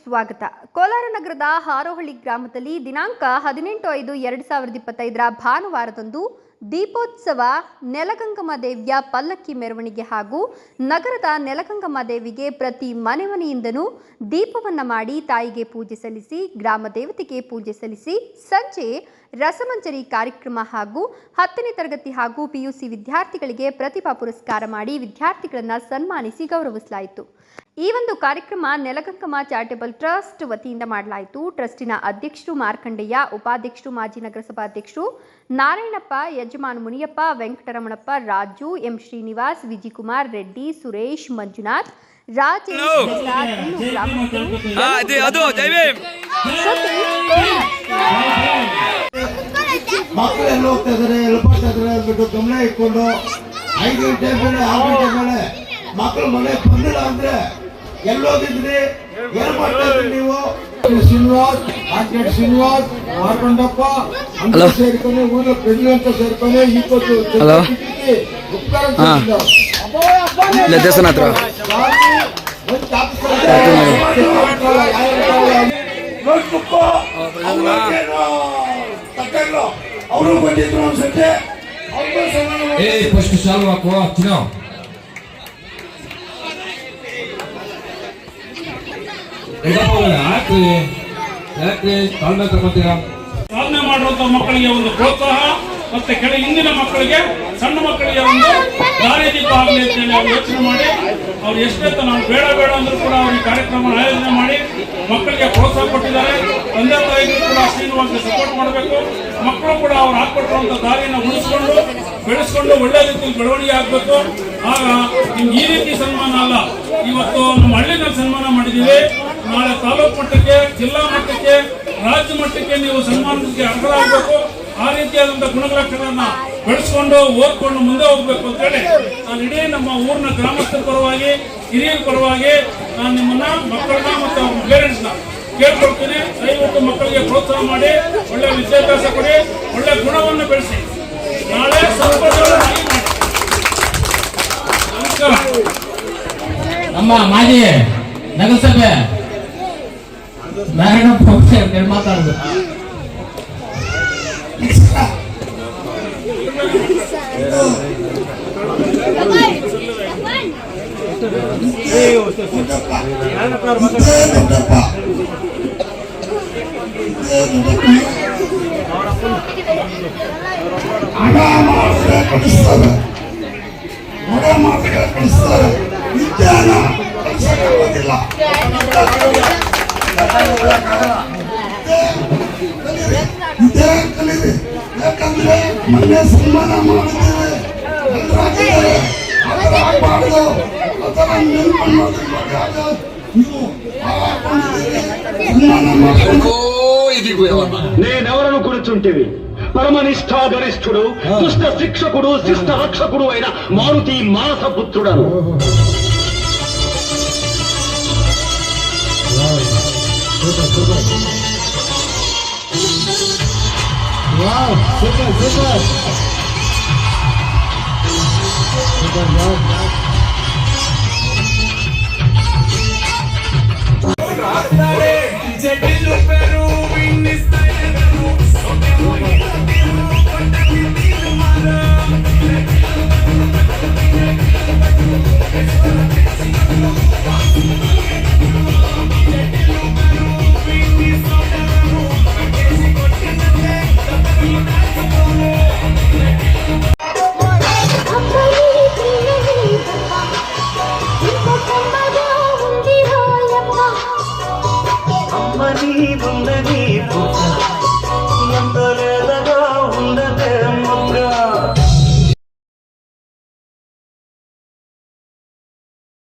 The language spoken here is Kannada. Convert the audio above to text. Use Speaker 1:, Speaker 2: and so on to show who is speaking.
Speaker 1: ಸ್ವಾಗತ. ಕೋಲಾರ ನಗರದ ಹಾರೋಹಳ್ಳಿ ಗ್ರಾಮದಲ್ಲಿ ದಿನಾಂಕ 18/5/2025 ಭಾನುವಾರದಂದು ದೀಪೋತ್ಸವ, ನೆಲಗಂಗಮ್ಮ ದೇವಿಯ ಪಲ್ಲಕ್ಕಿ ಮೆರವಣಿಗೆ ಹಾಗೂ ನಗರದ ನೆಲಗಂಗಮ್ಮ ದೇವಿಗೆ ಪ್ರತಿ ಮನೆಮನೆಯಿಂದನೂ ದೀಪವನ್ನು ಮಾಡಿ ತಾಯಿಗೆ ಪೂಜೆ ಸಲ್ಲಿಸಿ, ಗ್ರಾಮ ದೇವತೆಗೆ ಪೂಜೆ ಸಲ್ಲಿಸಿ, ಸಂಜೆ ರಸಮಂಜರಿ ಕಾರ್ಯಕ್ರಮ ಹಾಗೂ 10ನೇ ತರಗತಿ ಹಾಗೂ PUC ವಿದ್ಯಾರ್ಥಿಗಳಿಗೆ ಪ್ರತಿಭಾ ಪುರಸ್ಕಾರ ಮಾಡಿ ವಿದ್ಯಾರ್ಥಿಗಳನ್ನು ಸನ್ಮಾನಿಸಿ ಗೌರವಿಸಲಾಯಿತು. ಈ ಒಂದು ಕಾರ್ಯಕ್ರಮ ನೆಲಗಂಗಮ್ಮ ಚಾರಿಟೇಬಲ್ ಟ್ರಸ್ಟ್ ವತಿಯಿಂದ ಮಾಡಲಾಯಿತು. ಟ್ರಸ್ಟಿನ ಅಧ್ಯಕ್ಷರು ಮಾರ್ಕಂಡಯ್ಯ, ಉಪಾಧ್ಯಕ್ಷರು ಮಾಜಿ ನಗರಸಭಾಧ್ಯಕ್ಷರು ನಾರಾಯಣಪ್ಪ, ಯಜಮಾನ್ ಮುನಿಯಪ್ಪ, ವೆಂಕಟರಮಣಪ್ಪ, ರಾಜು, ಎಂ ಶ್ರೀನಿವಾಸ್, ವಿಜಿಕುಮಾರ್ ರೆಡ್ಡಿ, ಸುರೇಶ್, ಮಂಜುನಾಥ್, ರಾಜೇಶ್,
Speaker 2: ಮಕ್ಕಳೆಲ್ಲ ಹೋಗ್ತಾ ಇದಾರೆ, ಎಲ್ಲ ಬರ್ತಾ ಇದಾರೆ ಅಂದ್ಬಿಟ್ಟು ಗಮನ ಇಟ್ಕೊಂಡು 5 ಗಂಟೆ ಮೇಲೆ 6 ಗಂಟೆ ಮೇಲೆ ಮಕ್ಕಳು ಮನೆ ಬಂದಿಲ್ಲ ಅಂದ್ರೆ ಎಲ್ಲೋಗಿದ್ರಿ, ಏನ್ ಮಾಡ್ತಾ ಇದ್ರಿ ನೀವು? ಶ್ರೀನಿವಾಸ್, ಆರ್ಕೆಟ್ ಶ್ರೀನಿವಾಸ್, ಮಾರ್ಕೊಂಡಪ್ಪ ಅಂತ ಸೇರ್ಕೊಂಡು ಊರ ಪ್ರೆಸಿಡೆಂಟ್ ಸೇರ್ಕೊಂಡು 20 ಅವರು ಬಂದಿದ್ರು ಅನ್ಸುತ್ತೆ. ಫಸ್ಟ್ ಸಾಲ್ವ್ ಹಾಕುವ ಚಿನ್ನ
Speaker 3: ಸಾಧನೆ ಮಾಡುವಂತ ಮಕ್ಕಳಿಗೆ ಒಂದು ಪ್ರೋತ್ಸಾಹ ಮತ್ತೆ ಹಿಂದಿನ ಮಕ್ಕಳಿಗೆ, ಸಣ್ಣ ಮಕ್ಕಳಿಗೆ ಒಂದು ದಾರಿದೀಪ ಆಗಲಿ ಅಂತ ಹೇಳಿ ಅವ್ರು ಯೋಚನೆ ಮಾಡಿ ಅವ್ರು ಎಷ್ಟೆತ್ತ ನಾವು ಬೇಡ ಅಂದ್ರೂ ಕೂಡ ಅವ್ರಿಗೆ ಕಾರ್ಯಕ್ರಮ ಆಯೋಜನೆ ಮಾಡಿ ಮಕ್ಕಳಿಗೆ ಪ್ರೋತ್ಸಾಹ ಕೊಟ್ಟಿದ್ದಾರೆ. ತಂದೆ ತಾಯಿಗಳು ಕೂಡ ಶ್ರೀನಿವಾಸಕ್ಕೆ ಸಪೋರ್ಟ್ ಮಾಡಬೇಕು. ಮಕ್ಕಳು ಕೂಡ ಅವ್ರು ಹಾಕೊಟ್ಟಿರುವಂತ ದಾರಿಯನ್ನು ಉಳಿಸ್ಕೊಂಡು ಬೆಳೆಸ್ಕೊಂಡು ಒಳ್ಳೆ ರೀತಿಯಲ್ಲಿ ಬೆಳವಣಿಗೆ ಆಗ್ಬೇಕು. ಆಗ ನಿಮ್ಗೆ ಈ ರೀತಿ ಸನ್ಮಾನ ಅಲ್ಲ, ಇವತ್ತು ನಮ್ಮ ಹಳ್ಳಿನಲ್ಲಿ ಸನ್ಮಾನ ಮಾಡಿದ್ದೀವಿ, ನಾಳೆ ತಾಲೂಕು ಮಟ್ಟಕ್ಕೆ, ಜಿಲ್ಲಾ ಮಟ್ಟಕ್ಕೆ, ರಾಜ್ಯ ಮಟ್ಟಕ್ಕೆ ನೀವು ಸನ್ಮಾನಕ್ಕೆ ಅರ್ಹರಾಗಬೇಕು. ಆ ರೀತಿಯಾದಂಥ ಗುಣಲಕ್ಷಣಗಳನ್ನ ಬೆಳೆಸ್ಕೊಂಡು ಓದ್ಕೊಂಡು ಮುಂದೆ ಹೋಗ್ಬೇಕು ಅಂತ ಹೇಳಿ ನಾನು ಇಡೀ ನಮ್ಮ ಊರಿನ ಗ್ರಾಮಸ್ಥರ ಪರವಾಗಿ, ಹಿರಿಯರ ಪರವಾಗಿ ನಾನು ನಿಮ್ಮನ್ನ, ಮಕ್ಕಳನ್ನ ಮತ್ತು ಅವ್ರ ಪೇರೆಂಟ್ಸ್ನ ಕೇಳ್ಕೊಳ್ತೀನಿ. ದಯವಿಟ್ಟು ಮಕ್ಕಳಿಗೆ ಪ್ರೋತ್ಸಾಹ ಮಾಡಿ, ಒಳ್ಳೆ ವಿದ್ಯಾಭ್ಯಾಸ ಕೊಡಿ, ಒಳ್ಳೆ ಗುಣವನ್ನು ಬೆಳೆಸಿ, ನಾಳೆ ಸಂಪದವನ್ನು ಮಾಡಿ. ನಮಸ್ಕಾರ.
Speaker 4: ನಮ್ಮ ಮಾಜಿ ನಗರಸಭೆ ನಾರಾಯಣಪ್ಪ ಮಾತಾಡಬೇಕು.
Speaker 2: ಯಾಕಂದ್ರೆ ಮೊನ್ನೆ ಸನ್ಮಾನ ಮಾಡಿದ್ದೇವೆ,
Speaker 5: నేనెవరను కూర్చుంటివి? పరమనిష్ఠా గరిష్ఠుడు, దుష్ట శిక్షకుడు, శిష్ట రక్షకుడు అయిన మారుతి మానసపుత్రుడను.
Speaker 6: అమ్మని ముందని పుట్ట